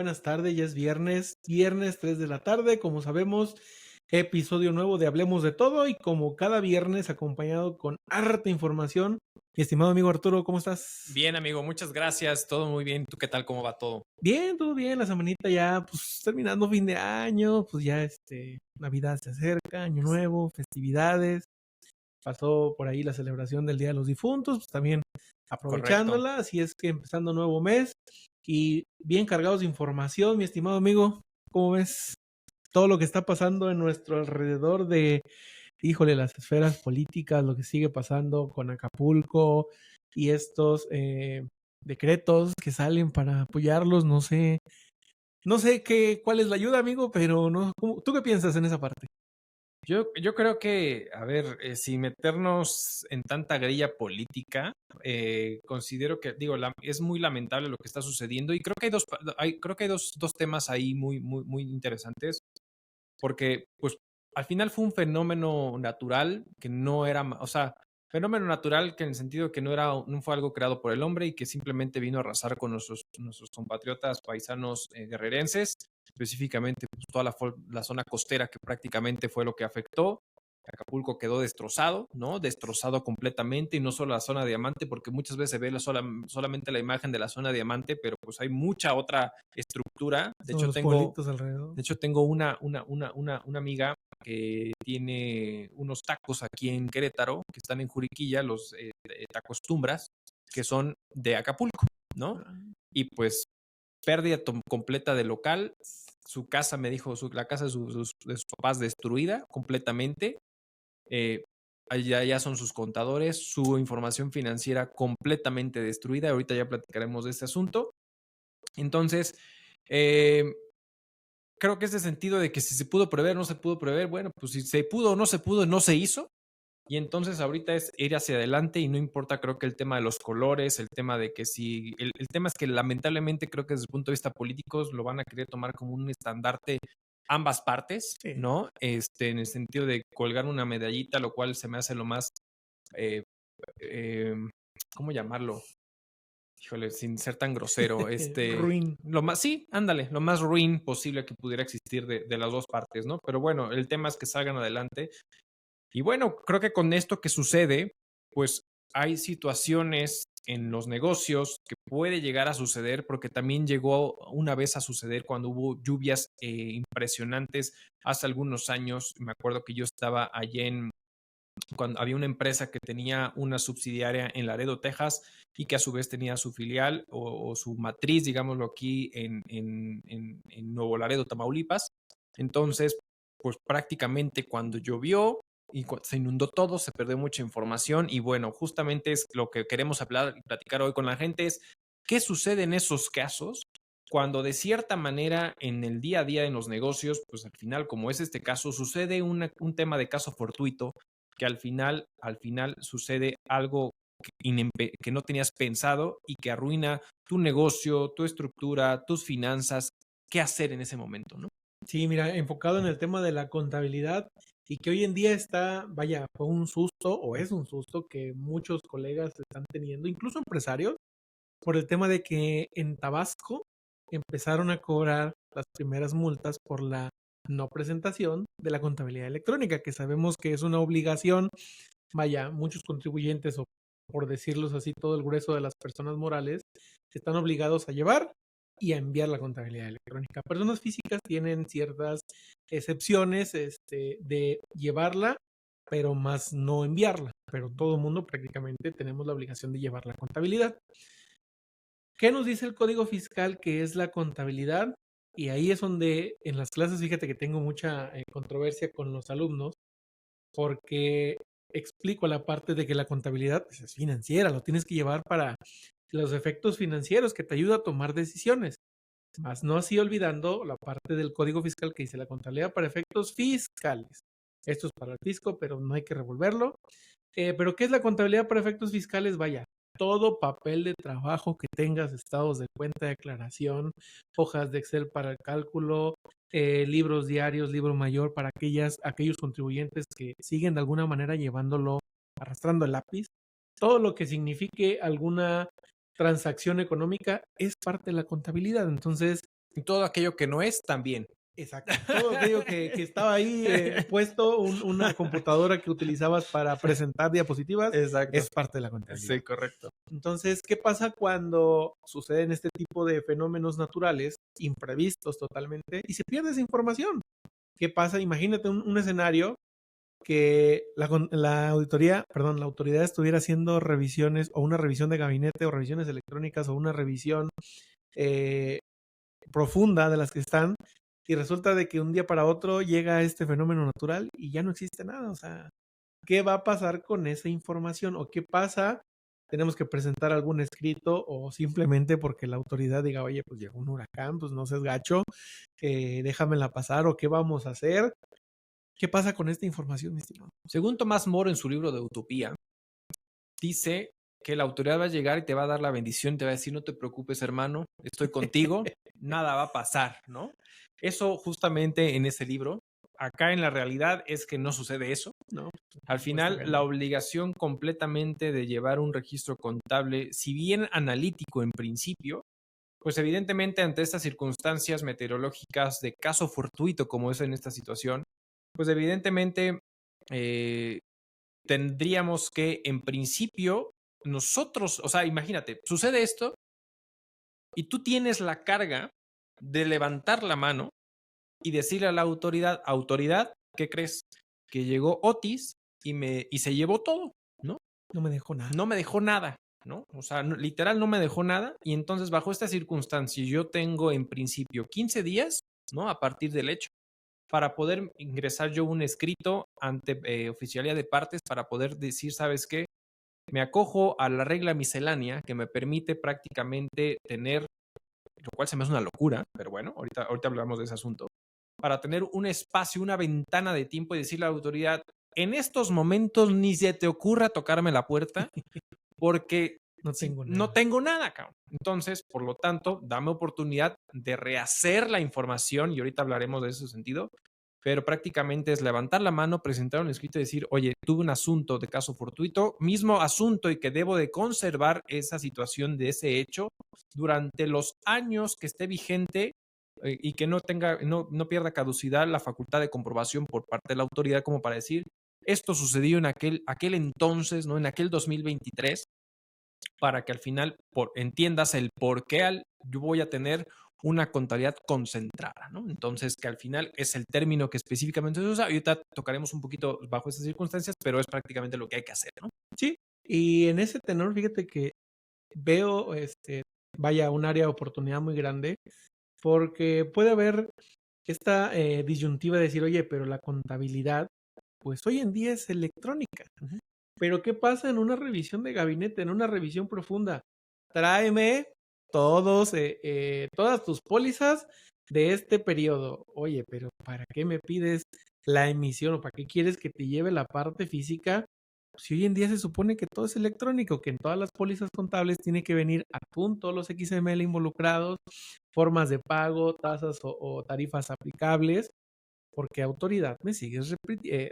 buenas tardes, ya es viernes 3 de la tarde, como sabemos, episodio nuevo de Hablemos de Todo y como cada viernes acompañado con harta información. Mi estimado amigo Arturo, ¿cómo estás? Bien, amigo, muchas gracias. Todo muy bien. ¿Tú qué tal? ¿Cómo va todo? Bien, todo bien, la semanita ya, pues terminando fin de año, pues ya Navidad se acerca, Año Nuevo, festividades. Pasó por ahí la celebración del Día de los Difuntos, pues también Correcto. aprovechándola, así es que empezando nuevo mes y bien cargados de información, mi estimado amigo, ¿cómo ves todo lo que está pasando en nuestro alrededor híjole, las esferas políticas, lo que sigue pasando con Acapulco y estos decretos que salen para apoyarlos? No sé cuál es la ayuda, amigo, pero no, ¿tú qué piensas en esa parte? Yo creo que, a ver, sin meternos en tanta grilla política, considero que, digo, es muy lamentable lo que está sucediendo y creo que creo que hay dos temas ahí muy interesantes, porque, pues, al final fue un fenómeno natural que no era, o sea, fenómeno natural que en el sentido que no fue algo creado por el hombre y que simplemente vino a arrasar con nuestros compatriotas paisanos guerrerenses, específicamente pues, toda la zona costera que prácticamente fue lo que afectó. Acapulco quedó destrozado, ¿no? Destrozado completamente y no solo la zona diamante, porque muchas veces se ve solamente la imagen de la zona diamante, pero pues hay mucha otra estructura. Son los pueblitos alrededor. De hecho tengo una amiga que tiene unos tacos aquí en Querétaro, que están en Juriquilla, los tacos Tumbras, que son de Acapulco, ¿no? Y pues pérdida completa de local. Su casa, me dijo, la casa de sus papás destruida completamente. Allá ya son sus contadores, su información financiera completamente destruida. Ahorita ya platicaremos de este asunto. Entonces, creo que ese sentido de que si se pudo prever, no se pudo prever, bueno, pues si se pudo o no se pudo, no se hizo. Y entonces ahorita es ir hacia adelante y no importa, creo que el tema de los colores, el tema de que si, el tema es que lamentablemente creo que desde el punto de vista político lo van a querer tomar como un estandarte ambas partes, Sí. ¿no? En el sentido de colgar una medallita, lo cual se me hace lo más, eh, eh, ¿cómo llamarlo? Híjole, sin ser tan grosero, Ruin. lo más, sí, ándale, lo más ruin posible que pudiera existir de las dos partes, ¿no? Pero bueno, el tema es que salgan adelante. Y bueno, creo que con esto que sucede, pues hay situaciones en los negocios que puede llegar a suceder, porque también llegó una vez a suceder cuando hubo lluvias impresionantes hace algunos años. Me acuerdo que yo estaba allí cuando había una empresa que tenía una subsidiaria en Laredo, Texas, y que a su vez tenía su filial o su matriz, digámoslo aquí, en Nuevo Laredo, Tamaulipas. Entonces, pues prácticamente cuando llovió y se inundó todo, se perdió mucha información y bueno, justamente es lo que queremos hablar y platicar hoy con la gente es qué sucede en esos casos cuando de cierta manera en el día a día en los negocios, pues al final, como es este caso, sucede un tema de caso fortuito que al final sucede algo que no tenías pensado y que arruina tu negocio, tu estructura, tus finanzas. ¿Qué hacer en ese momento, no? Sí, mira, enfocado en el tema de la contabilidad y que hoy en día vaya, fue un susto o es un susto que muchos colegas están teniendo, incluso empresarios, por el tema de que en Tabasco empezaron a cobrar las primeras multas por la no presentación de la contabilidad electrónica, que sabemos que es una obligación. Vaya, muchos contribuyentes, o por decirlos así, todo el grueso de las personas morales, están obligados a llevar y a enviar la contabilidad electrónica. Personas físicas tienen ciertas excepciones de llevarla, pero más no enviarla. Pero todo el mundo prácticamente tenemos la obligación de llevar la contabilidad. ¿Qué nos dice el Código Fiscal que es la contabilidad? Y ahí es donde en las clases, fíjate que tengo mucha controversia con los alumnos, porque explico la parte de que la contabilidad pues, es financiera, lo tienes que llevar para los efectos financieros que te ayuda a tomar decisiones. Más no así olvidando la parte del Código Fiscal que dice la contabilidad para efectos fiscales. Esto es para el fisco, pero no hay que revolverlo. Pero ¿qué es la contabilidad para efectos fiscales? Vaya, todo papel de trabajo que tengas, estados de cuenta, declaración, hojas de Excel para el cálculo, libros diarios, libro mayor para aquellos contribuyentes que siguen de alguna manera llevándolo, arrastrando el lápiz. Todo lo que signifique alguna transacción económica es parte de la contabilidad. Entonces, Y todo aquello que no es, también. Exacto. Todo aquello que estaba ahí puesto, una computadora que utilizabas para presentar diapositivas, Exacto. es parte de la contabilidad. Sí, correcto. Entonces, ¿qué pasa cuando suceden este tipo de fenómenos naturales, imprevistos totalmente, y se pierde esa información? ¿Qué pasa? Imagínate un escenario que la autoridad estuviera haciendo revisiones o una revisión de gabinete o revisiones electrónicas o una revisión eh, profunda de las que están y resulta de que un día para otro llega este fenómeno natural y ya no existe nada. O sea, ¿qué va a pasar con esa información? ¿O qué pasa? Tenemos que presentar algún escrito o simplemente porque la autoridad diga, oye, pues llegó un huracán, pues no seas gacho, déjamela pasar o qué vamos a hacer. ¿Qué pasa con esta información, mi estimado? Según Tomás Moro en su libro de Utopía, dice que la autoridad va a llegar y te va a dar la bendición, te va a decir, no te preocupes, hermano, estoy contigo, nada va a pasar, ¿no? Eso justamente en ese libro. Acá en la realidad es que no sucede eso. No, Al final, la obligación completamente de llevar un registro contable, si bien analítico en principio, pues evidentemente ante estas circunstancias meteorológicas de caso fortuito como es en esta situación, pues evidentemente tendríamos que, en principio, nosotros, o sea, imagínate, sucede esto y tú tienes la carga de levantar la mano y decirle a la autoridad, ¿qué crees? Que llegó Otis y se llevó todo, ¿no? No me dejó nada. No me dejó nada, ¿no? O sea, literal no me dejó nada y entonces bajo esta circunstancia yo tengo en principio 15 días, ¿no? A partir del hecho para poder ingresar yo un escrito ante oficialía de partes para poder decir, ¿sabes qué? Me acojo a la regla miscelánea que me permite prácticamente tener, lo cual se me hace una locura, pero bueno, ahorita hablamos de ese asunto, para tener un espacio, una ventana de tiempo y decirle a la autoridad, en estos momentos ni se te ocurra tocarme la puerta porque no tengo nada, cabrón. Entonces, por lo tanto, dame oportunidad de rehacer la información y ahorita hablaremos de ese sentido, pero prácticamente es levantar la mano, presentar un escrito y decir, oye, tuve un asunto de caso fortuito, mismo asunto y que debo de conservar esa situación de ese hecho durante los años que esté vigente y que no pierda caducidad la facultad de comprobación por parte de la autoridad como para decir, esto sucedió en aquel entonces, ¿no? En aquel 2023, para que al final entiendas el por qué yo voy a tener una contabilidad concentrada, ¿no? Entonces, que al final es el término que específicamente se usa. Ahorita tocaremos un poquito bajo esas circunstancias, pero es prácticamente lo que hay que hacer, ¿no? Sí, y en ese tenor, fíjate que veo, un área de oportunidad muy grande, porque puede haber esta disyuntiva de decir, oye, pero la contabilidad, pues hoy en día es electrónica. Pero ¿qué pasa en una revisión de gabinete, en una revisión profunda? Tráeme todas tus pólizas de este periodo. Oye, pero ¿para qué me pides la emisión o para qué quieres que te lleve la parte física? Si hoy en día se supone que todo es electrónico, que en todas las pólizas contables tiene que venir a punto los XML involucrados, formas de pago, tasas o tarifas aplicables, porque autoridad me sigues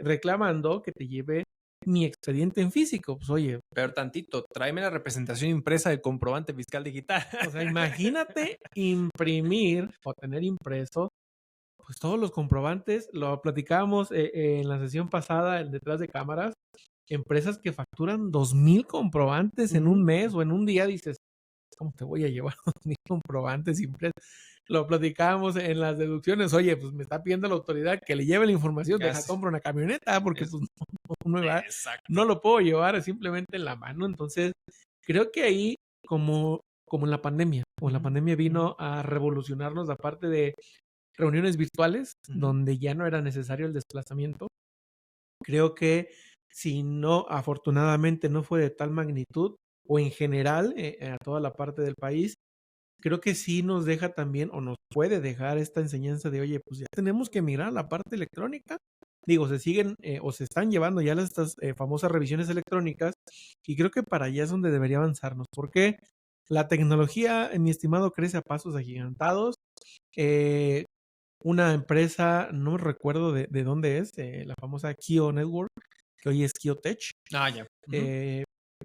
reclamando que te lleve mi expediente en físico. Pues oye, pero tantito, tráeme la representación impresa del comprobante fiscal digital. O sea, imagínate imprimir o tener impreso pues todos los comprobantes. Lo platicábamos en la sesión pasada, el detrás de cámaras. Empresas que facturan 2,000 comprobantes en un mes o en un día, dices, ¿cómo te voy a llevar 2,000 comprobantes impresos? Lo platicábamos en las deducciones. Oye, pues me está pidiendo la autoridad que le lleve la información, deja compro una camioneta, porque pues no lo puedo llevar simplemente en la mano. Entonces, creo que ahí, como en la pandemia, vino a revolucionarnos la parte de reuniones virtuales, donde ya no era necesario el desplazamiento. Creo que si no, afortunadamente no fue de tal magnitud, o en general a toda la parte del país, creo que sí nos deja también, o nos puede dejar esta enseñanza de, oye, pues ya tenemos que mirar la parte electrónica. Digo, se siguen o se están llevando ya estas famosas revisiones electrónicas, y creo que para allá es donde debería avanzarnos, porque la tecnología, mi estimado, crece a pasos agigantados. Una empresa, no recuerdo de dónde es, la famosa Kio Network, que hoy es Kiotech. Ah, ya.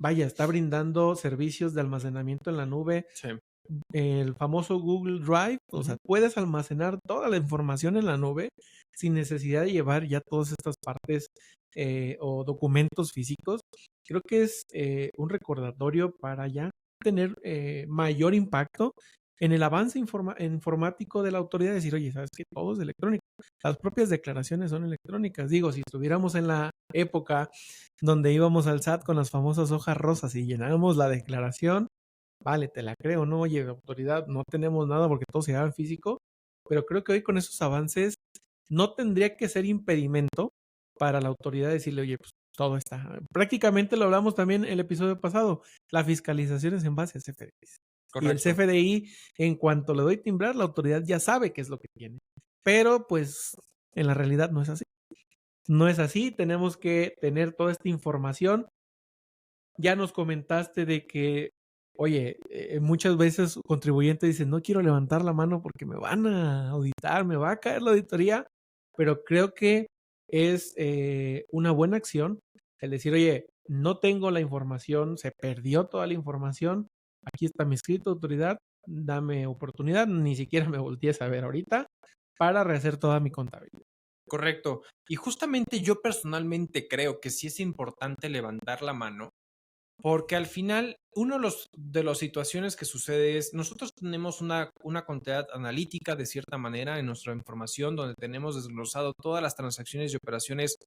Vaya, está brindando servicios de almacenamiento en la nube el famoso Google Drive, o sea, puedes almacenar toda la información en la nube sin necesidad de llevar ya todas estas partes o documentos físicos. Creo que es un recordatorio para ya tener mayor impacto en el avance informático de la autoridad, decir, oye, ¿sabes qué? Todo es electrónico. Las propias declaraciones son electrónicas. Digo, si estuviéramos en la época donde íbamos al SAT con las famosas hojas rosas y llenábamos la declaración, vale, te la creo, no, oye, autoridad, no tenemos nada porque todo se haga en físico, pero creo que hoy con esos avances no tendría que ser impedimento para la autoridad decirle, oye, pues todo está. Prácticamente lo hablamos también el episodio pasado, la fiscalización es en base a CFDIs. Y el Correcto. CFDI, en cuanto le doy timbrar, la autoridad ya sabe qué es lo que tiene. Pero pues en la realidad no es así. No es así, tenemos que tener toda esta información. Ya nos comentaste de que, oye, muchas veces contribuyentes dicen, no quiero levantar la mano porque me van a auditar, me va a caer la auditoría, pero creo que es una buena acción el decir, oye, no tengo la información, se perdió toda la información, aquí está mi escrito, autoridad, dame oportunidad, ni siquiera me voltees a ver ahorita para rehacer toda mi contabilidad. Correcto. Y justamente yo personalmente creo que sí es importante levantar la mano, porque al final, uno de las situaciones que sucede es, nosotros tenemos una contabilidad analítica de cierta manera en nuestra información, donde tenemos desglosado todas las transacciones y operaciones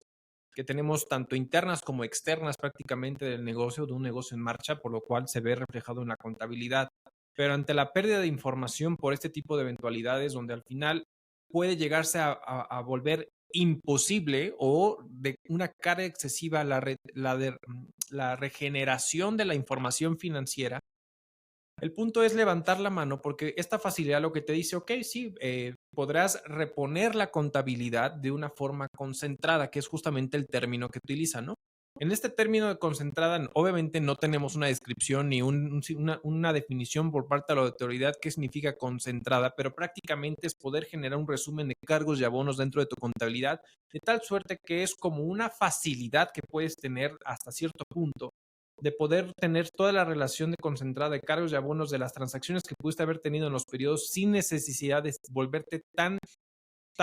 que tenemos tanto internas como externas prácticamente del negocio, de un negocio en marcha, por lo cual se ve reflejado en la contabilidad. Pero ante la pérdida de información por este tipo de eventualidades, donde al final puede llegarse a volver imposible o de una carga excesiva la regeneración de la información financiera, el punto es levantar la mano porque esta facilidad lo que te dice, ok, sí, podrás reponer la contabilidad de una forma concentrada, que es justamente el término que utiliza, ¿no? En este término de concentrada, obviamente no tenemos una descripción ni una definición por parte de la autoridad qué significa concentrada, pero prácticamente es poder generar un resumen de cargos y abonos dentro de tu contabilidad, de tal suerte que es como una facilidad que puedes tener hasta cierto punto de poder tener toda la relación de concentrada de cargos y abonos de las transacciones que pudiste haber tenido en los periodos sin necesidad de volverte tan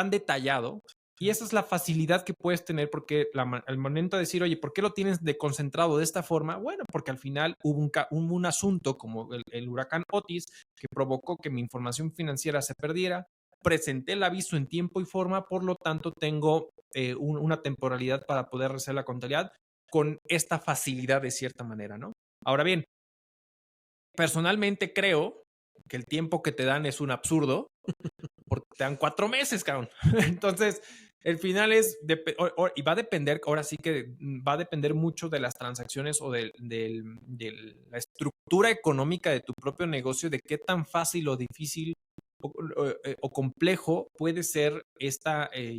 detallado. Y esa es la facilidad que puedes tener porque al momento de decir, oye, ¿por qué lo tienes de concentrado de esta forma? Bueno, porque al final hubo un asunto como el huracán Otis que provocó que mi información financiera se perdiera. Presenté el aviso en tiempo y forma, por lo tanto tengo una temporalidad para poder hacer la contabilidad con esta facilidad de cierta manera, ¿no? Ahora bien, personalmente creo que el tiempo que te dan es un absurdo, porque te dan 4 meses, cabrón. Entonces, el final es, y va a depender, ahora sí que va a depender mucho de las transacciones o de la estructura económica de tu propio negocio, de qué tan fácil o difícil o complejo puede ser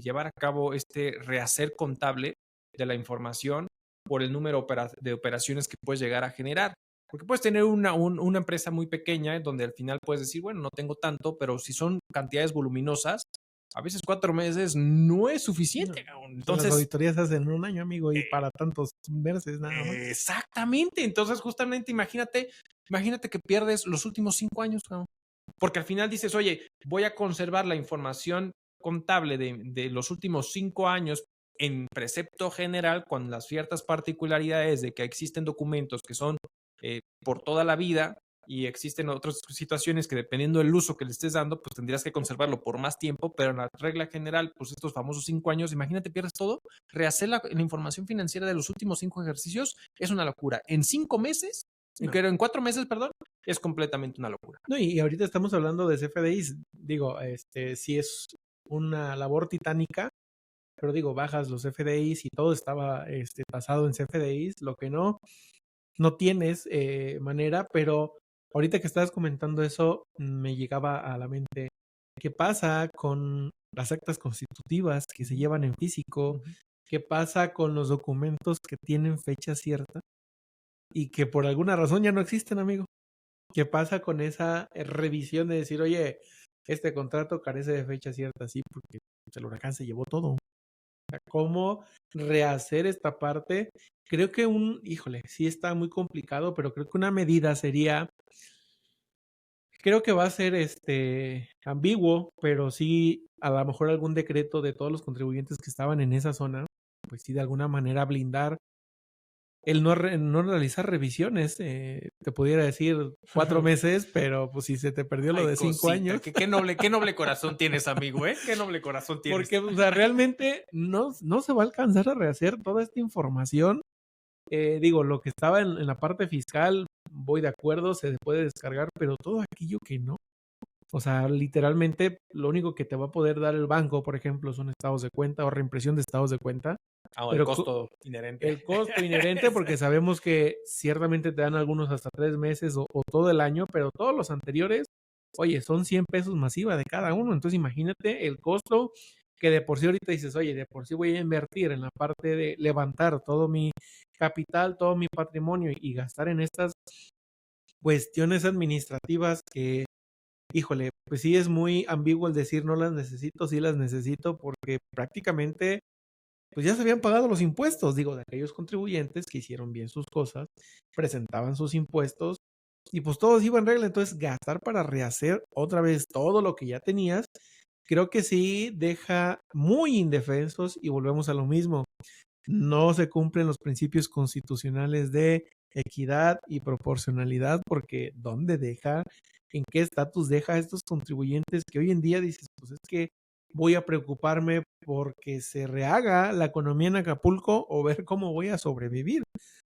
llevar a cabo este rehacer contable de la información por el número de operaciones que puedes llegar a generar. Porque puedes tener una empresa muy pequeña donde al final puedes decir, bueno, no tengo tanto, pero si son cantidades voluminosas, a veces 4 meses no es suficiente. No. Entonces, las auditorías se hacen en un año, amigo, y para tantos meses nada más. Exactamente. Entonces, justamente imagínate que pierdes los últimos 5 años, cabrón. Porque al final dices, oye, voy a conservar la información contable de los últimos 5 años en precepto general con las ciertas particularidades de que existen documentos que son por toda la vida y existen otras situaciones que dependiendo del uso que le estés dando, pues tendrías que conservarlo por más tiempo, pero en la regla general, pues estos famosos 5 años, imagínate, pierdes todo, rehacer la información financiera de los últimos 5 ejercicios es una locura. En 5 meses, No. en 4 meses, perdón, es completamente una locura. No, y ahorita estamos hablando de CFDIs, digo, sí es una labor titánica, pero digo, bajas los CFDIs y todo estaba tasado en CFDIs, lo que no tienes manera, pero ahorita que estabas comentando eso, me llegaba a la mente, ¿qué pasa con las actas constitutivas que se llevan en físico? ¿Qué pasa con los documentos que tienen fecha cierta y que por alguna razón ya no existen, amigo? ¿Qué pasa con esa revisión de decir, oye, este contrato carece de fecha cierta? Sí, porque el huracán se llevó todo. ¿Cómo rehacer esta parte? Creo que híjole, sí está muy complicado, pero creo que una medida sería Creo que va a ser ambiguo, pero sí a lo mejor algún decreto de todos los contribuyentes que estaban en esa zona, pues sí de alguna manera blindar el no realizar revisiones. Te pudiera decir 4 meses, pero pues si se te perdió lo Ay, de 5 cosita, años. qué noble corazón tienes, amigo, ¿eh? Qué noble corazón tienes. Porque, o sea, realmente no se va a alcanzar a rehacer toda esta información. Digo, lo que estaba en la parte fiscal, voy de acuerdo, se puede descargar, pero todo aquello que no. O sea, literalmente lo único que te va a poder dar el banco, por ejemplo, son estados de cuenta o reimpresión de estados de cuenta. Ah, el Pero costo inherente. el costo inherente, porque sabemos que ciertamente te dan algunos hasta 3 meses o todo el año, pero todos los anteriores, oye, son 100 pesos masiva de cada uno. Entonces imagínate el costo que de por sí ahorita dices, oye, de por sí voy a invertir en la parte de levantar todo mi capital, todo mi patrimonio y gastar en estas cuestiones administrativas que, híjole, pues sí es muy ambiguo el decir no las necesito, sí las necesito, porque prácticamente pues ya se habían pagado los impuestos, digo, de aquellos contribuyentes que hicieron bien sus cosas, presentaban sus impuestos y pues todo iba en regla. Entonces gastar para rehacer otra vez todo lo que ya tenías, creo que sí deja muy indefensos y volvemos a lo mismo. No se cumplen los principios constitucionales de equidad y proporcionalidad, porque ¿dónde deja, en qué estatus deja a estos contribuyentes que hoy en día dices, pues es que voy a preocuparme porque se rehaga la economía en Acapulco o ver cómo voy a sobrevivir?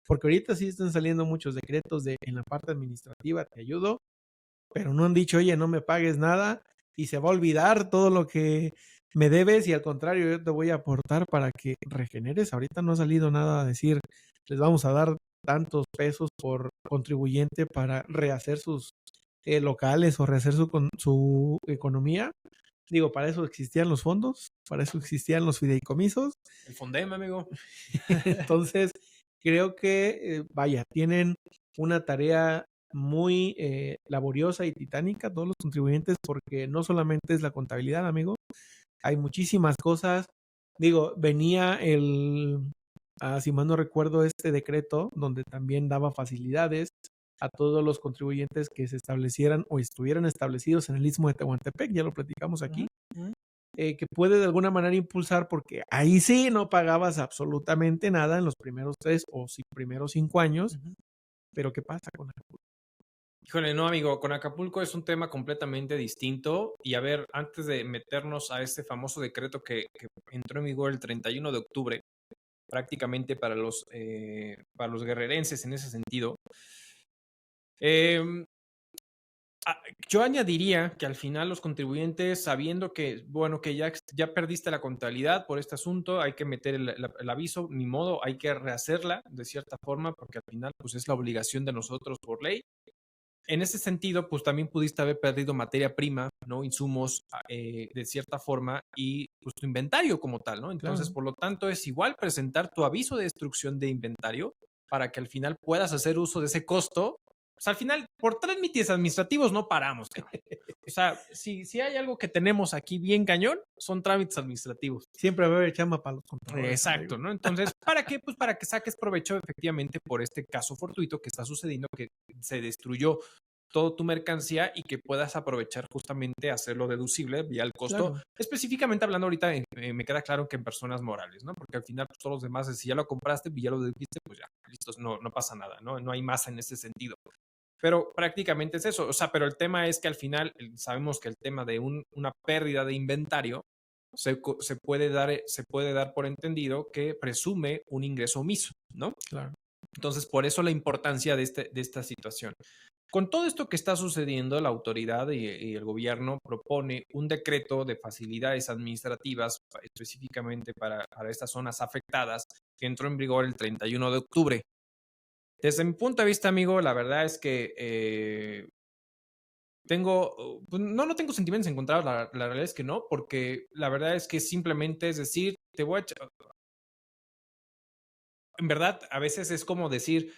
Porque ahorita sí están saliendo muchos decretos de en la parte administrativa te ayudo, pero no han dicho, oye, no me pagues nada y se va a olvidar todo lo que me debes y al contrario, yo te voy a aportar para que regeneres. Ahorita no ha salido nada a decir, les vamos a dar tantos pesos por contribuyente para rehacer sus locales o rehacer su economía. Digo, para eso existían los fondos, para eso existían los fideicomisos. El Fondem, amigo. Entonces, creo que, vaya, tienen una tarea muy laboriosa y titánica todos los contribuyentes, porque no solamente es la contabilidad, amigo, hay muchísimas cosas. Digo, venía si mal no recuerdo, este decreto donde también daba facilidades a todos los contribuyentes que se establecieran o estuvieran establecidos en el Istmo de Tehuantepec, ya lo platicamos aquí. Que puede de alguna manera impulsar, porque ahí sí no pagabas absolutamente nada en los primeros 3 o primeros 5 años, pero ¿qué pasa con Acapulco? Híjole, no, amigo, con Acapulco es un tema completamente distinto. Y a ver, antes de meternos a este famoso decreto que entró en vigor el 31 de octubre, prácticamente para los guerrerenses en ese sentido, eh, yo añadiría que al final los contribuyentes, sabiendo que, bueno, que ya perdiste la contabilidad por este asunto, hay que meter el aviso, ni modo, hay que rehacerla de cierta forma, porque al final, pues es la obligación de nosotros por ley. En ese sentido, pues también pudiste haber perdido materia prima, ¿no? Insumos, de cierta forma, y pues tu inventario como tal, ¿no? Entonces, Claro. por lo tanto, es igual presentar tu aviso de destrucción de inventario para que al final puedas hacer uso de ese costo. Pues al final, por trámites administrativos no paramos, cabrón. O sea, si hay algo que tenemos aquí bien cañón, son trámites administrativos. Siempre va a haber chamba para los contadores. Exacto, Amigo. ¿no? Entonces, ¿para qué? Pues para que saques provecho efectivamente por este caso fortuito que está sucediendo, que se destruyó toda tu mercancía y que puedas aprovechar justamente hacerlo deducible vía el costo. Claro. Específicamente hablando ahorita, me queda claro que en personas morales, ¿no? Porque al final, pues, todos los demás, si ya lo compraste y ya lo dedujiste, pues ya, listos, no pasa nada, ¿no? No hay más en ese sentido. Pero prácticamente es eso. O sea, pero el tema es que al final sabemos que el tema de una pérdida de inventario se puede dar por entendido que presume un ingreso omiso, ¿no? Claro. Entonces, por eso la importancia de esta situación. Con todo esto que está sucediendo, la autoridad y el gobierno propone un decreto de facilidades administrativas específicamente para estas zonas afectadas que entró en vigor el 31 de octubre. Desde mi punto de vista, amigo, la verdad es que pues no tengo sentimientos encontrados, la realidad es que no, porque la verdad es que simplemente es decir, en verdad, a veces es como decir,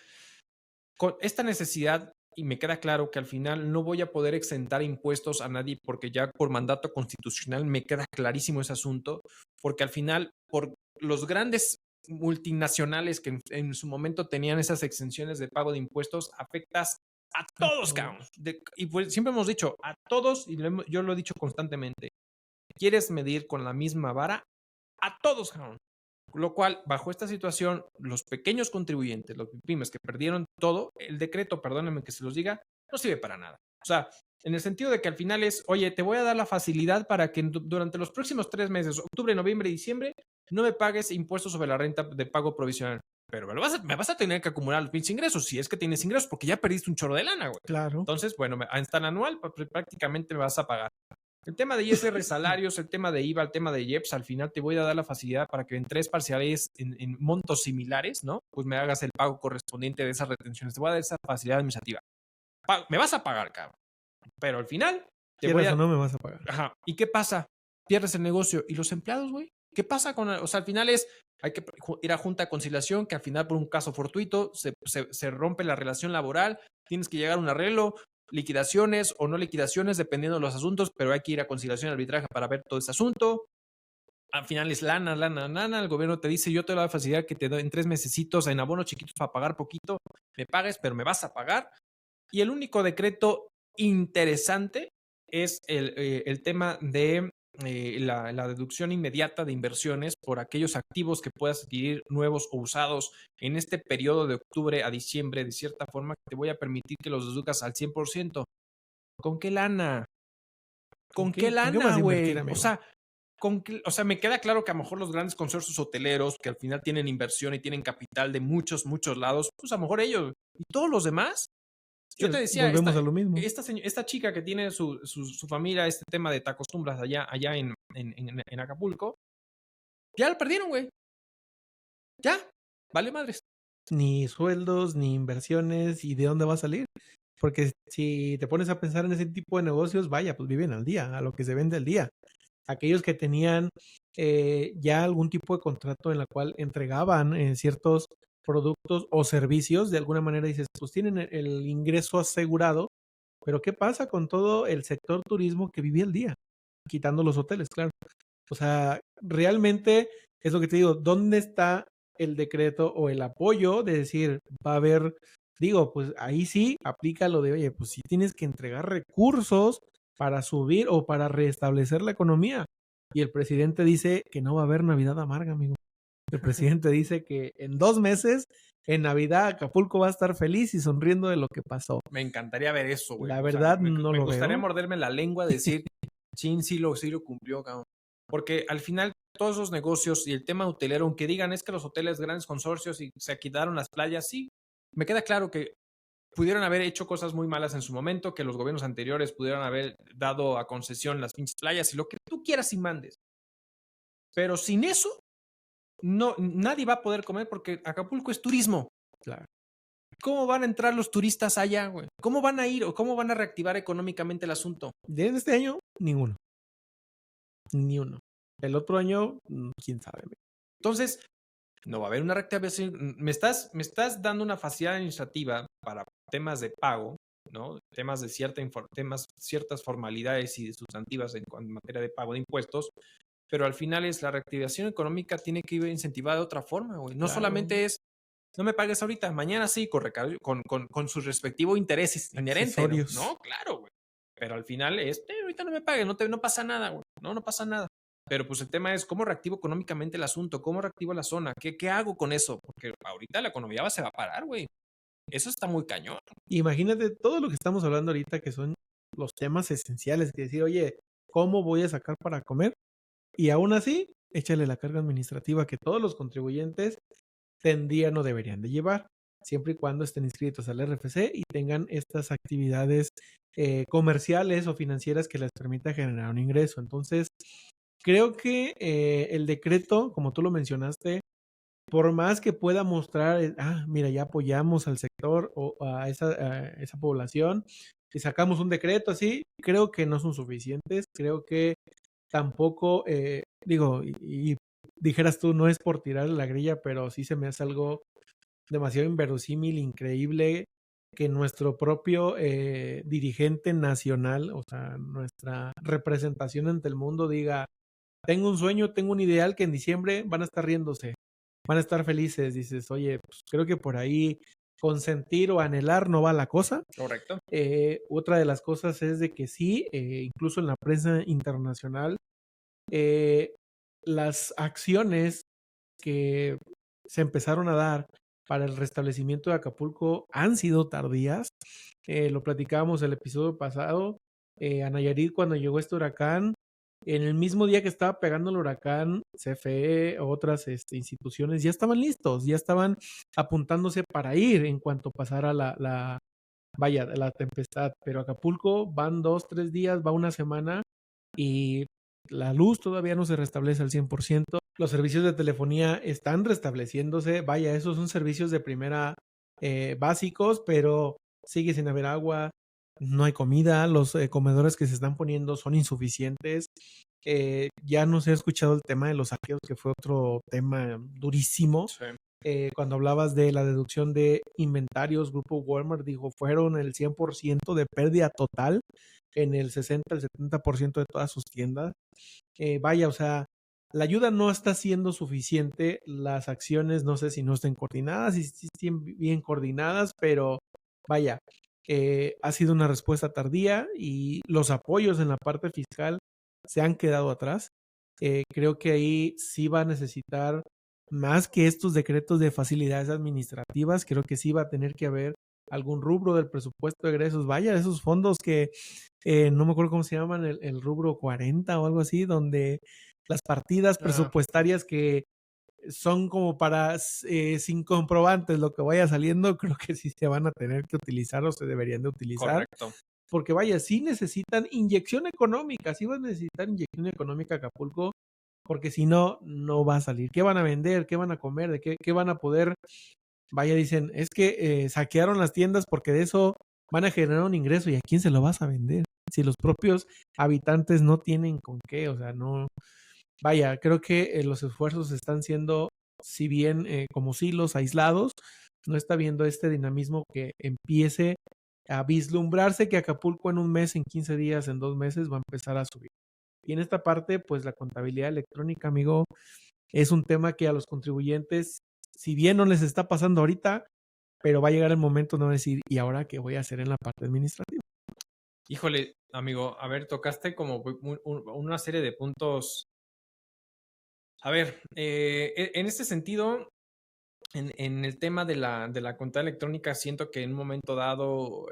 con esta necesidad, y me queda claro que al final no voy a poder exentar impuestos a nadie porque ya por mandato constitucional me queda clarísimo ese asunto, porque al final, por los grandes multinacionales que en su momento tenían esas exenciones de pago de impuestos, afectas A todos, cabrón. Y pues siempre hemos dicho, a todos, y yo lo he dicho constantemente, ¿quieres medir con la misma vara? A todos, cabrón. Lo cual, bajo esta situación, los pequeños contribuyentes, los pymes que perdieron todo, el decreto, perdónenme que se los diga, no sirve para nada. O sea, en el sentido de que al final es, oye, te voy a dar la facilidad para que durante los próximos 3 meses, octubre, noviembre y diciembre, no me pagues impuestos sobre la renta de pago provisional. Pero me vas a tener que acumular los pinches ingresos, si es que tienes ingresos, porque ya perdiste un chorro de lana, güey. Claro. Entonces, bueno, en tan anual, prácticamente me vas a pagar. El tema de ISR salarios, el tema de IVA, el tema de IEPS, al final te voy a dar la facilidad para que en 3 parciales en montos similares, ¿no? Pues me hagas el pago correspondiente de esas retenciones. Te voy a dar esa facilidad administrativa. Me vas a pagar, cabrón. Pero al final te voy a... o no me vas a pagar. Ajá. ¿Y qué pasa? Pierdes el negocio. ¿Y los empleados, güey? ¿Qué pasa con...? O sea, al final hay que ir a junta de conciliación, que al final por un caso fortuito se rompe la relación laboral, tienes que llegar a un arreglo, liquidaciones o no liquidaciones, dependiendo de los asuntos, pero hay que ir a conciliación y arbitraje para ver todo ese asunto. Al final es lana. El gobierno te dice, yo te doy la facilidad que te doy en 3 mesecitos en abonos chiquitos para pagar poquito, me pagues, pero me vas a pagar. Y el único decreto interesante es el tema de la deducción inmediata de inversiones por aquellos activos que puedas adquirir nuevos o usados en este periodo de octubre a diciembre, de cierta forma que te voy a permitir que los deduzcas al 100%. ¿Con qué lana? ¿Con qué lana, güey? O sea, me queda claro que a lo mejor los grandes consorcios hoteleros que al final tienen inversión y tienen capital de muchos lados, pues a lo mejor ellos y todos los demás. Yo te decía, volvemos a lo mismo. Esta chica que tiene su familia, este tema de tacostumbras allá en Acapulco, ya lo perdieron, güey. Ya, vale madres. Ni sueldos, ni inversiones, ¿y de dónde va a salir? Porque si te pones a pensar en ese tipo de negocios, vaya, pues viven al día, a lo que se vende al día. Aquellos que tenían ya algún tipo de contrato en la cual entregaban ciertos productos o servicios, de alguna manera dices, pues tienen el ingreso asegurado, pero ¿qué pasa con todo el sector turismo que vivía al día? Quitando los hoteles, claro. O sea, realmente es lo que te digo, ¿dónde está el decreto o el apoyo de decir, va a haber, digo, pues ahí sí aplica lo de, oye, pues sí tienes que entregar recursos para subir o para restablecer la economía? Y el presidente dice que no va a haber Navidad amarga, amigo. El presidente dice que en 2 meses, en Navidad, Acapulco va a estar feliz y sonriendo de lo que pasó. Me encantaría ver eso, güey. La verdad, no lo veo. Me gustaría morderme la lengua y decir, chin, sí lo cumplió, cabrón. Porque al final todos esos negocios y el tema hotelero, aunque digan es que los hoteles, grandes consorcios y se quitaron las playas, sí, me queda claro que pudieron haber hecho cosas muy malas en su momento, que los gobiernos anteriores pudieron haber dado a concesión las pinches playas y lo que tú quieras y mandes. Pero sin eso, no, nadie va a poder comer porque Acapulco es turismo. Claro. ¿Cómo van a entrar los turistas allá, güey? ¿Cómo van a ir o cómo van a reactivar económicamente el asunto? De este año, ninguno. Ni uno. El otro año, quién sabe. Entonces, no va a haber una reactivación. Me estás dando una facilidad administrativa para temas de pago, ¿no? Temas de ciertas formalidades y sustantivas en materia de pago de impuestos, pero al final es la reactivación económica tiene que ir incentivada de otra forma, güey. No solamente es, no me pagues ahorita, mañana sí, con sus respectivos intereses inherentes, ¿no? Claro, güey. Pero al final es, ahorita no me pagues, no pasa nada, güey. No pasa nada. Pero pues el tema es cómo reactivo económicamente el asunto, cómo reactivo la zona, qué hago con eso, porque ahorita la economía se va a parar, güey. Eso está muy cañón. Imagínate todo lo que estamos hablando ahorita, que son los temas esenciales, que decir, oye, ¿cómo voy a sacar para comer? Y aún así, échale la carga administrativa que todos los contribuyentes tendrían o deberían de llevar, siempre y cuando estén inscritos al RFC y tengan estas actividades comerciales o financieras que les permita generar un ingreso. Entonces, creo que el decreto, como tú lo mencionaste, por más que pueda mostrar, mira, ya apoyamos al sector o a esa población y sacamos un decreto así, creo que no son suficientes, creo que tampoco, y dijeras tú, no es por tirar la grilla, pero sí se me hace algo demasiado inverosímil, increíble, que nuestro propio dirigente nacional, o sea, nuestra representación ante el mundo diga, tengo un sueño, tengo un ideal que en diciembre van a estar riéndose, van a estar felices. Dices, oye, pues creo que por ahí consentir o anhelar no va la cosa. Correcto. Otra de las cosas es de que sí, incluso en la prensa internacional, eh, las acciones que se empezaron a dar para el restablecimiento de Acapulco han sido tardías. Lo platicábamos el episodio pasado. A Nayarit, cuando llegó este huracán, en el mismo día que estaba pegando el huracán, CFE, otras instituciones ya estaban listos, ya estaban apuntándose para ir en cuanto pasara la tempestad. Pero Acapulco van 2, 3 días, va una semana y la luz todavía no se restablece al 100%. Los servicios de telefonía están restableciéndose. Vaya, esos son servicios de primera básicos, pero sigue sin haber agua, no hay comida, los comedores que se están poniendo son insuficientes. Ya no se ha escuchado el tema de los saqueos, que fue otro tema durísimo. Sí. Cuando hablabas de la deducción de inventarios, Grupo Walmart dijo, fueron el 100% de pérdida total en el 60, el 70% de todas sus tiendas. Vaya, o sea, la ayuda no está siendo suficiente, las acciones no sé si no estén coordinadas, si estén bien coordinadas, pero vaya, ha sido una respuesta tardía y los apoyos en la parte fiscal se han quedado atrás. Creo que ahí sí va a necesitar más que estos decretos de facilidades administrativas, creo que sí va a tener que haber algún rubro del presupuesto de egresos, vaya, esos fondos que no me acuerdo cómo se llaman, el rubro 40 o algo así, donde las partidas presupuestarias que son como para sin comprobantes lo que vaya saliendo, creo que sí se van a tener que utilizar o se deberían de utilizar. Correcto. Porque vaya, sí necesitan inyección económica, sí van a necesitar inyección económica Acapulco, porque si no, no va a salir. ¿Qué van a vender? ¿Qué van a comer? ¿De qué van a poder? Vaya, dicen, es que saquearon las tiendas porque de eso van a generar un ingreso. ¿Y a quién se lo vas a vender? Si los propios habitantes no tienen con qué, o sea, no. Vaya, creo que los esfuerzos están siendo, si bien como silos aislados, no está viendo este dinamismo que empiece a vislumbrarse que Acapulco en un mes, en 15 días, en 2 meses va a empezar a subir. Y en esta parte, pues la contabilidad electrónica, amigo, es un tema que a los contribuyentes, si bien no les está pasando ahorita, pero va a llegar el momento de decir, ¿y ahora qué voy a hacer en la parte administrativa? Híjole, amigo, a ver, tocaste como una serie de puntos. A ver, en este sentido, en el tema de la contabilidad electrónica, siento que en un momento dado,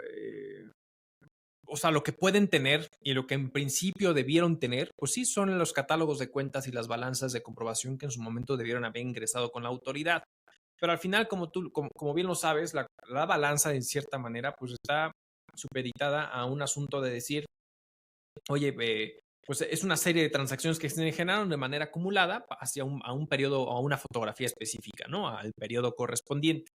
o sea, lo que pueden tener y lo que en principio debieron tener, pues sí son los catálogos de cuentas y las balanzas de comprobación que en su momento debieron haber ingresado con la autoridad. Pero al final, como bien lo sabes, la balanza, en cierta manera, pues está supeditada a un asunto de decir, oye, pues es una serie de transacciones que se generaron de manera acumulada hacia a un periodo o a una fotografía específica, ¿no? Al periodo correspondiente.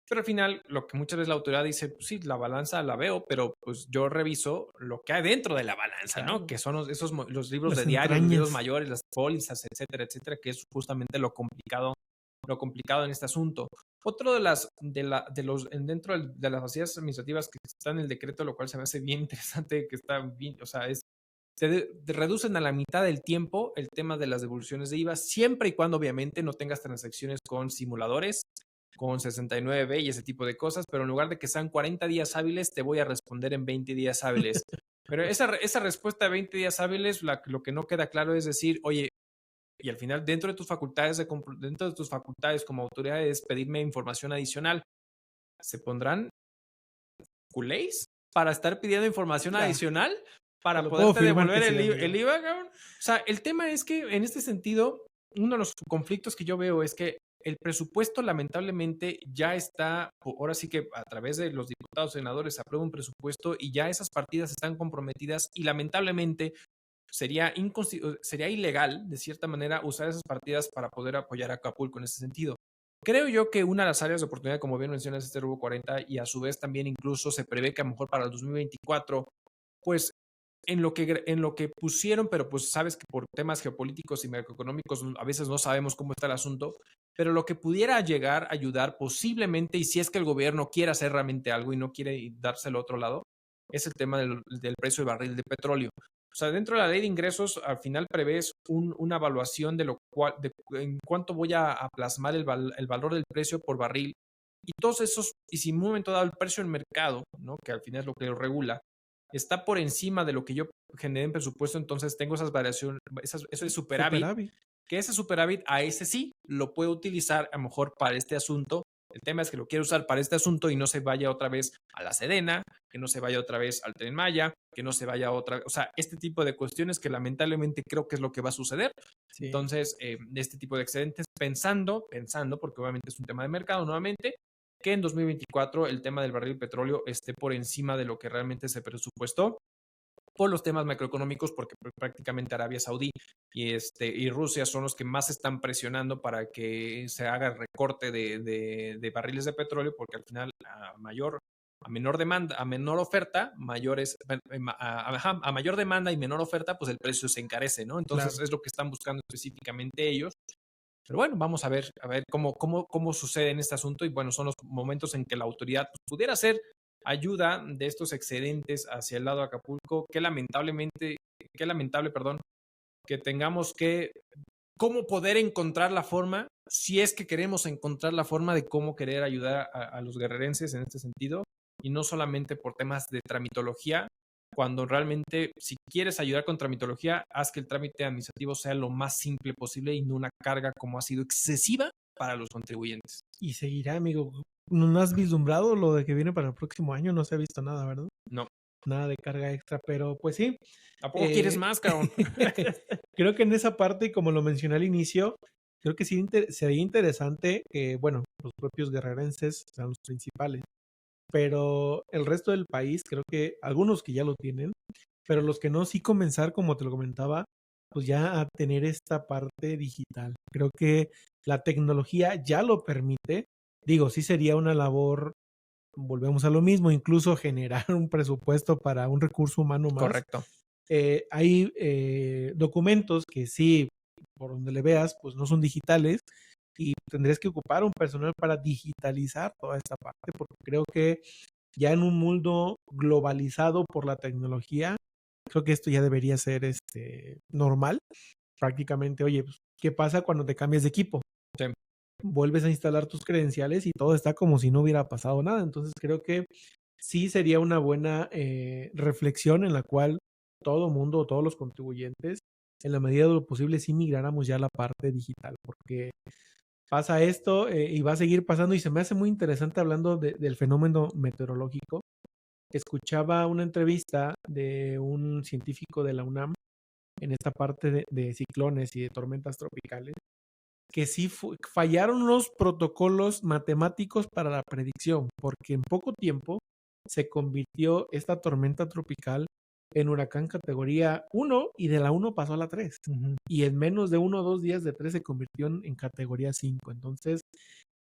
Pero al final, lo que muchas veces la autoridad dice, pues sí, la balanza la veo, pero pues yo reviso lo que hay dentro de la balanza, Claro. ¿no? Que son los libros Las de diario, los libros entrañas. mayores, las pólizas, etcétera, etcétera, que es justamente lo complicado en este asunto. Otro de las facilidades administrativas que está en el decreto, lo cual se me hace bien interesante, que está bien, o sea, reducen a la mitad del tiempo el tema de las devoluciones de IVA, siempre y cuando obviamente no tengas transacciones con simuladores, con 69B y ese tipo de cosas, pero en lugar de que sean 40 días hábiles, te voy a responder en 20 días hábiles. Pero esa respuesta de 20 días hábiles, lo que no queda claro es decir, oye, y al final dentro de tus facultades como autoridad es pedirme información adicional. ¿Se pondrán culés para estar pidiendo información adicional para poderte devolver el IVA, cabrón? O sea, el tema es que en este sentido, uno de los conflictos que yo veo es que el presupuesto lamentablemente ya está, ahora sí que a través de los diputados senadores se aprueba un presupuesto y ya esas partidas están comprometidas y lamentablemente sería ilegal, de cierta manera, usar esas partidas para poder apoyar a Acapulco en ese sentido. Creo yo que una de las áreas de oportunidad, como bien mencionas, este rubro 40 y a su vez también incluso se prevé que a lo mejor para el 2024, pues en lo que pusieron, pero pues sabes que por temas geopolíticos y macroeconómicos a veces no sabemos cómo está el asunto, pero lo que pudiera llegar a ayudar posiblemente, y si es que el gobierno quiere hacer realmente algo y no quiere dárselo a otro lado, es el tema del precio del barril de petróleo. O sea, dentro de la ley de ingresos, al final prevés una evaluación de lo cual, en cuánto voy a plasmar el valor del precio por barril Y todos esos, y si en un momento dado el precio del mercado, ¿no? Que al final es lo que lo regula, está por encima de lo que yo generé en presupuesto, entonces tengo esas variaciones, eso es superávit, Superávit. que ese superávit a ese sí lo puedo utilizar a lo mejor para este asunto. El tema es que lo quiero usar para este asunto y no se vaya otra vez a la Sedena, que no se vaya otra vez al Tren Maya, que no se vaya otra, o sea, este tipo de cuestiones que lamentablemente creo que es lo que va a suceder. Sí. Entonces, este tipo de excedentes, pensando, porque obviamente es un tema de mercado nuevamente, que en 2024 el tema del barril de petróleo esté por encima de lo que realmente se presupuestó por los temas macroeconómicos, porque prácticamente Arabia Saudí y Rusia son los que más están presionando para que se haga el recorte de barriles de petróleo, porque al final a menor demanda, a menor oferta, a mayor demanda y menor oferta, pues el precio se encarece, ¿no? Entonces Claro. es lo que están buscando específicamente ellos. Pero bueno, vamos a ver cómo sucede en este asunto. Y bueno, son los momentos en que la autoridad pues, pudiera hacer ayuda de estos excedentes hacia el lado de Acapulco. Qué lamentable, perdón, que tengamos que, cómo poder encontrar la forma, si es que queremos encontrar la forma de cómo querer ayudar a los guerrerenses en este sentido, y no solamente por temas de tramitología, cuando realmente si quieres ayudar con tramitología, haz que el trámite administrativo sea lo más simple posible y no una carga como ha sido excesiva para los contribuyentes. Y seguirá, amigo. ¿No has vislumbrado lo de que viene para el próximo año? No se ha visto nada, ¿verdad? No. Nada de carga extra, pero pues sí. ¿A poco quieres más, cabrón? Creo que en esa parte, como lo mencioné al inicio, creo que sí sería interesante que, bueno, los propios guerrerenses sean los principales, pero el resto del país, creo que algunos que ya lo tienen, pero los que no, sí comenzar, como te lo comentaba, pues ya a tener esta parte digital. Creo que la tecnología ya lo permite. Digo, sí sería una labor, volvemos a lo mismo, incluso generar un presupuesto para un recurso humano más. Correcto. Hay documentos que sí, por donde le veas, pues no son digitales y tendrías que ocupar un personal para digitalizar toda esta parte, porque creo que ya en un mundo globalizado por la tecnología, creo que esto ya debería ser normal. Prácticamente, oye, pues, ¿qué pasa cuando te cambias de equipo? Sí. Vuelves a instalar tus credenciales y todo está como si no hubiera pasado nada. Entonces creo que sí sería una buena reflexión en la cual todo mundo, todos los contribuyentes, en la medida de lo posible, sí migráramos ya a la parte digital, porque pasa esto y va a seguir pasando y se me hace muy interesante hablando del fenómeno meteorológico. Escuchaba una entrevista de un científico de la UNAM en esta parte de ciclones y de tormentas tropicales, que sí fallaron los protocolos matemáticos para la predicción, porque en poco tiempo se convirtió esta tormenta tropical en huracán categoría 1 y de la 1 pasó a la 3. Y en menos de 1 o 2 días de 3 se convirtió en categoría 5. Entonces,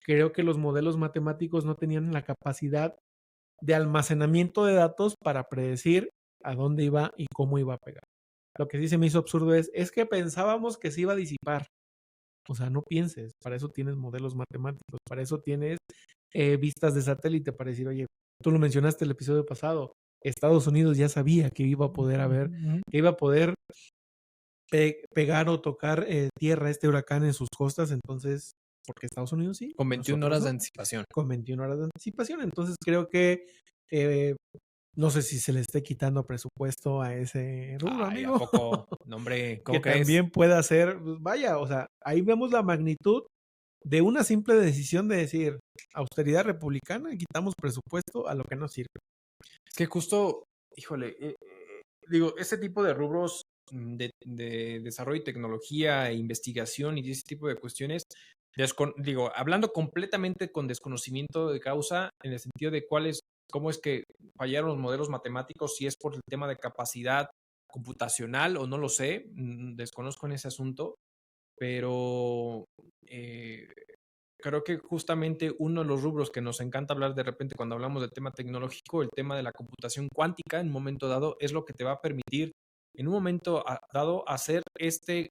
creo que los modelos matemáticos no tenían la capacidad de almacenamiento de datos para predecir a dónde iba y cómo iba a pegar. Lo que sí se me hizo absurdo es que pensábamos que se iba a disipar. O sea, no pienses, para eso tienes modelos matemáticos, para eso tienes vistas de satélite, para decir, oye, tú lo mencionaste el episodio pasado, Estados Unidos ya sabía que iba a poder haber, que iba a poder pegar o tocar tierra este huracán en sus costas, entonces, porque Estados Unidos sí. Con 21 horas de anticipación. Con 21 horas de anticipación, entonces creo que no sé si se le esté quitando presupuesto a ese rubro, Ay, amigo. ¿a poco? No, hombre, ¿cómo que crees? también pueda ser, pues, vaya, o sea, ahí vemos la magnitud de una simple decisión de decir, austeridad republicana, quitamos presupuesto a lo que no sirve. Es que justo, híjole, digo, ese tipo de rubros de desarrollo y tecnología e investigación y ese tipo de cuestiones, digo, hablando completamente con desconocimiento de causa, en el sentido de cómo es que fallaron los modelos matemáticos, si es por el tema de capacidad computacional o no lo sé, desconozco en ese asunto, pero creo que justamente uno de los rubros que nos encanta hablar de repente cuando hablamos del tema tecnológico, el tema de la computación cuántica en un momento dado es lo que te va a permitir en un momento dado hacer estos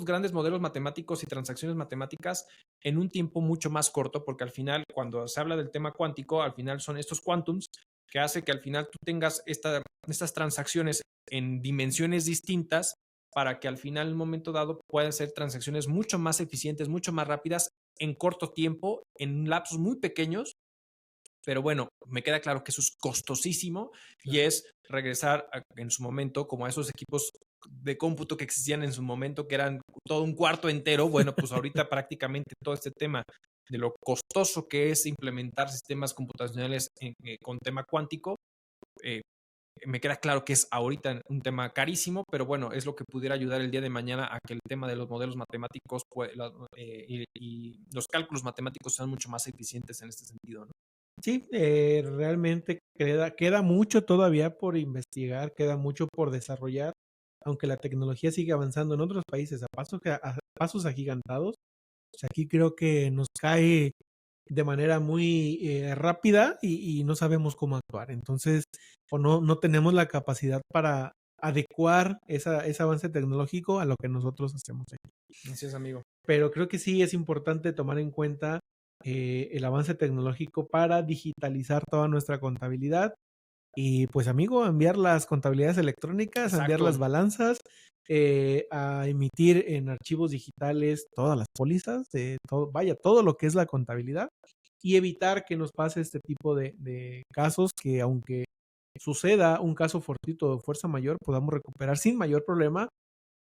grandes modelos matemáticos y transacciones matemáticas en un tiempo mucho más corto, porque al final cuando se habla del tema cuántico, al final son estos quantums que hace que al final tú tengas estas transacciones en dimensiones distintas para que al final, en un momento dado, puedan ser transacciones mucho más eficientes, mucho más rápidas en corto tiempo, en lapsos muy pequeños, pero bueno, me queda claro que eso es costosísimo y es regresar en su momento como a esos equipos de cómputo que existían en su momento, que eran todo un cuarto entero. Bueno, pues ahorita prácticamente todo este tema de lo costoso que es implementar sistemas computacionales con tema cuántico, eh, me queda claro que es ahorita un tema carísimo, pero bueno, es lo que pudiera ayudar el día de mañana a que el tema de los modelos matemáticos y los cálculos matemáticos sean mucho más eficientes en este sentido, ¿no? Sí, realmente queda mucho todavía por investigar, queda mucho por desarrollar, aunque la tecnología sigue avanzando en otros países a pasos agigantados. Pues aquí creo que nos cae de manera muy rápida y no sabemos cómo actuar. Entonces, o no tenemos la capacidad para adecuar ese avance tecnológico a lo que nosotros hacemos aquí. Así es, amigo. Pero creo que sí es importante tomar en cuenta el avance tecnológico para digitalizar toda nuestra contabilidad y pues amigo, enviar las contabilidades electrónicas, enviar Exacto. las balanzas, a emitir en archivos digitales todas las pólizas, todo lo que es la contabilidad y evitar que nos pase este tipo de casos que aunque suceda un caso fortuito de fuerza mayor, podamos recuperar sin mayor problema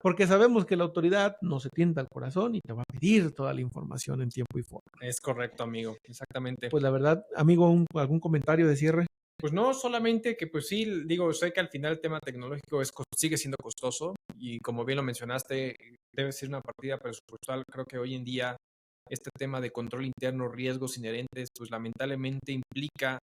porque sabemos que la autoridad no se tienta al corazón y te va a pedir toda la información en tiempo y forma. Es correcto, amigo, exactamente. Pues la verdad, amigo, ¿algún comentario de cierre? Pues no, solamente que pues sí, digo, sé que al final el tema tecnológico sigue siendo costoso y como bien lo mencionaste, debe ser una partida presupuestal. Creo que hoy en día este tema de control interno, riesgos inherentes, pues lamentablemente implica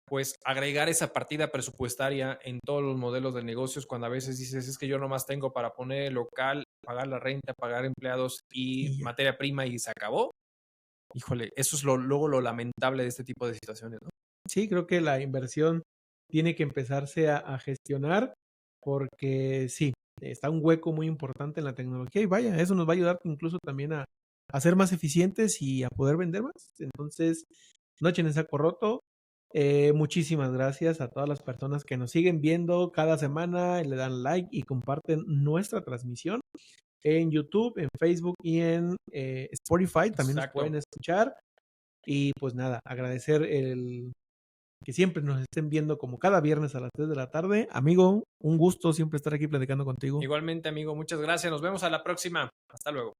pues agregar esa partida presupuestaria en todos los modelos de negocios cuando a veces dices, es que yo nomás tengo para poner el local, pagar la renta, pagar empleados y Y ya. materia prima y se acabó. Híjole, eso es luego lo lamentable de este tipo de situaciones, ¿no? Sí, creo que la inversión tiene que empezarse a gestionar porque sí, está un hueco muy importante en la tecnología y vaya, eso nos va a ayudar incluso también a ser más eficientes y a poder vender más. Entonces, no echen en saco roto. Muchísimas gracias a todas las personas que nos siguen viendo cada semana, le dan like y comparten nuestra transmisión en YouTube, en Facebook y en Spotify. También nos Exacto. pueden escuchar. Y pues nada, agradecer que siempre nos estén viendo como cada viernes a las 3 de la tarde. Amigo, un gusto siempre estar aquí platicando contigo. Igualmente, amigo, muchas gracias. Nos vemos a la próxima. Hasta luego.